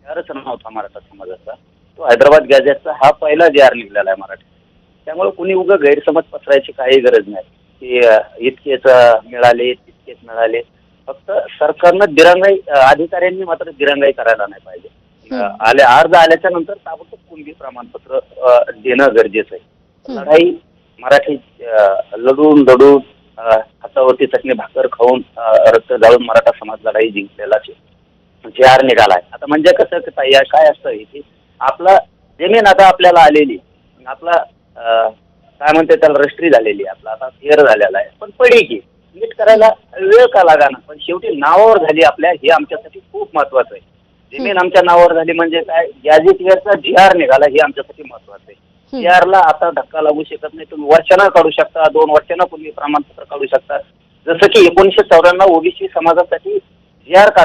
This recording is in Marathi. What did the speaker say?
जी.आरच नव्हता मराठा समाजाचा. तो हैदराबाद गॅझेटचा हा पहिला जी.आर निघालेला आहे मराठी. त्यामुळे कुणी उगाच गैरसमज पसरायची काही गरज नाही, की इतकेच मिळाले, तितकेच मिळाले. फक्त सरकारनं दिरंगाई अधिकाऱ्यांनी मात्र दिरंगाई करायला नाही पाहिजे. हं, अर्ज आल्याच्या नंतर ताबडतोब कुणबी प्रमाणपत्र देणं गरजेचं आहे. हं. लढाई मराठी लढून लढून हातावरती चटणी भाकर खाऊन रक्त जाळून मराठा समाज लढाई जिंकलेलाच आहे. जी.आर निघालाय. आता म्हणजे कसं काय असतं हे, की आपला जमीन आता आपल्याला आलेली, आपला काय म्हणते त्याला रजिस्ट्री झालेली आहे, आपला आता क्लिअर झालेला आहे. पण पडी की नीट करायला वेळ का लागाना, पण शेवटी नावावर झाली आपल्या, हे आमच्यासाठी खूप महत्वाचं आहे. हं, जमीन आमच्या नावावर झाली म्हणजे काय, गॅझेटियरचा जी.आर निघाला हे आमच्यासाठी महत्वाचं आहे. हं. जी.आरला आता धक्का लागू शकत नाही. तुम्ही वर्षानं काढू शकता, 2 वर्षानं तुम्ही प्रमाणपत्र काढू शकता. जसं की 1994 ओबीसी समाजासाठी जी.आर